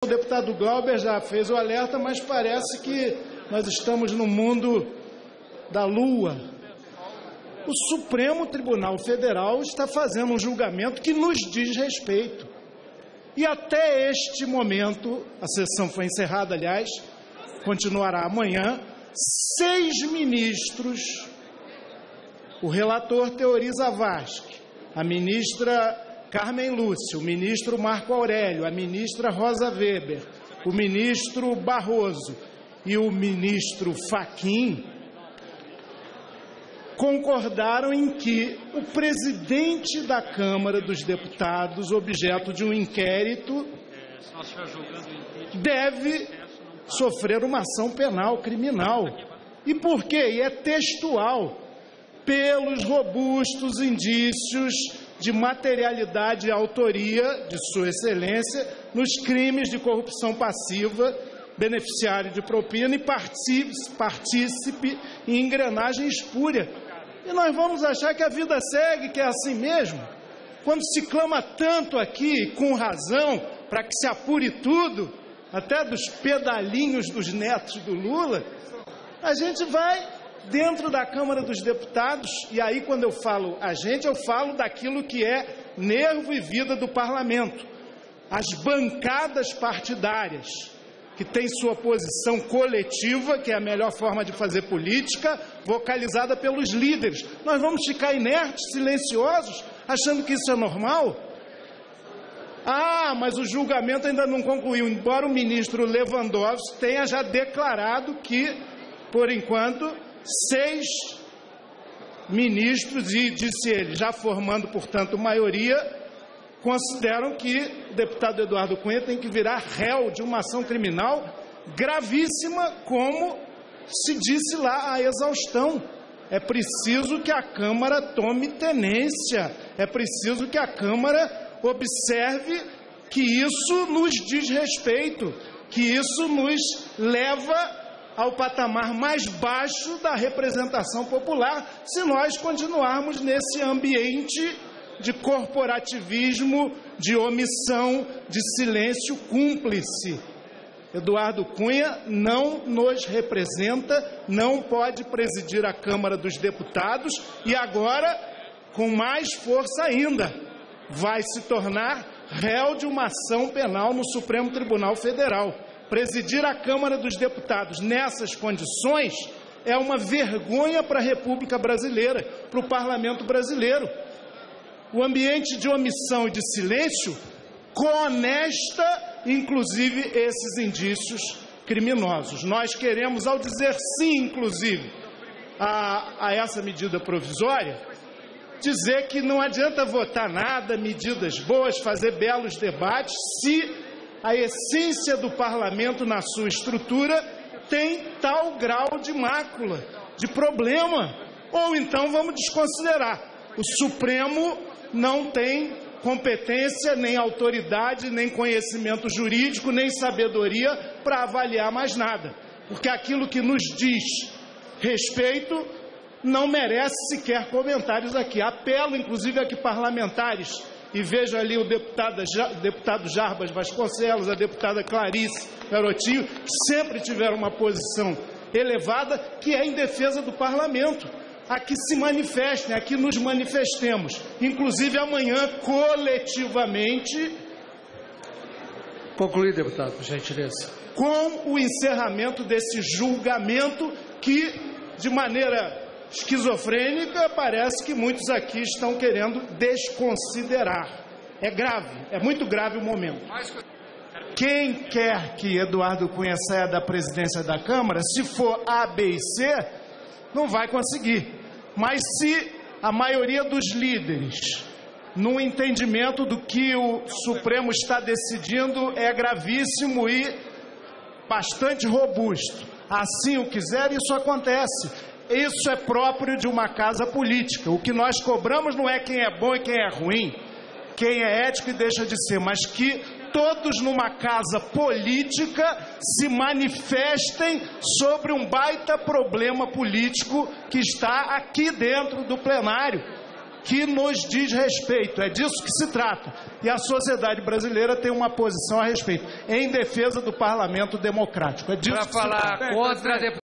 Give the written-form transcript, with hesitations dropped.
O deputado Glauber já fez o alerta, mas parece que nós estamos no mundo da lua. O Supremo Tribunal Federal está fazendo um julgamento que nos diz respeito. E até este momento, a sessão foi encerrada, aliás, continuará amanhã, 6 ministros, o relator Teori Zavascki, a ministra Carmen Lúcia, o ministro Marco Aurélio, a ministra Rosa Weber, o ministro Barroso e o ministro Fachin concordaram em que o presidente da Câmara dos Deputados, objeto de um inquérito, deve sofrer uma ação penal, criminal. E por quê? E é textual. Pelos robustos indícios de materialidade e autoria de Sua Excelência nos crimes de corrupção passiva, beneficiário de propina e partícipe em engrenagem espúria. E nós vamos achar que a vida segue, que é assim mesmo? Quando se clama tanto aqui, com razão, para que se apure tudo, até dos pedalinhos dos netos do Lula, a gente vai dentro da Câmara dos Deputados, e aí quando eu falo a gente, eu falo daquilo que é nervo e vida do parlamento. As bancadas partidárias, que têm sua posição coletiva, que é a melhor forma de fazer política, vocalizada pelos líderes. Nós vamos ficar inertes, silenciosos, achando que isso é normal? Ah, mas o julgamento ainda não concluiu, embora o ministro Lewandowski tenha já declarado que, por enquanto, 6 ministros, e disse ele, já formando, portanto, maioria, consideram que o deputado Eduardo Cunha tem que virar réu de uma ação criminal gravíssima, como se disse lá, a exaustão. É preciso que a Câmara tome tenência, é preciso que a Câmara observe que isso nos diz respeito, que isso nos leva ao patamar mais baixo da representação popular, se nós continuarmos nesse ambiente de corporativismo, de omissão, de silêncio cúmplice. Eduardo Cunha não nos representa, não pode presidir a Câmara dos Deputados e agora, com mais força ainda, vai se tornar réu de uma ação penal no Supremo Tribunal Federal. Presidir a Câmara dos Deputados nessas condições é uma vergonha para a República Brasileira, para o Parlamento brasileiro. O ambiente de omissão e de silêncio conesta, inclusive, esses indícios criminosos. Nós queremos, ao dizer sim, inclusive, a essa medida provisória, dizer que não adianta votar nada, medidas boas, fazer belos debates, se a essência do parlamento na sua estrutura tem tal grau de mácula, de problema. Ou então vamos desconsiderar. O Supremo não tem competência, nem autoridade, nem conhecimento jurídico, nem sabedoria para avaliar mais nada. Porque aquilo que nos diz respeito não merece sequer comentários aqui. Apelo, inclusive, a que parlamentares, e vejo ali o deputado Jarbas Vasconcelos, a deputada Clarice Garotinho, que sempre tiveram uma posição elevada, que é em defesa do parlamento. Aqui se manifestem, aqui nos manifestemos, inclusive amanhã, coletivamente. Concluir, deputado, por gentileza. Com o encerramento desse julgamento que, de maneira esquizofrênica, parece que muitos aqui estão querendo desconsiderar. É grave, é muito grave o momento. Quem quer que Eduardo Cunha saia da presidência da Câmara, se for A, B e C, não vai conseguir. Mas se a maioria dos líderes, num entendimento do que o Supremo está decidindo, é gravíssimo e bastante robusto, assim o quiser, isso acontece. Isso é próprio de uma casa política. O que nós cobramos não é quem é bom e quem é ruim, quem é ético e deixa de ser, mas que todos numa casa política se manifestem sobre um baita problema político que está aqui dentro do plenário. que nos diz respeito. É disso que se trata. E a sociedade brasileira tem uma posição a respeito, em defesa do parlamento democrático. É disso que se trata. Para falar contra a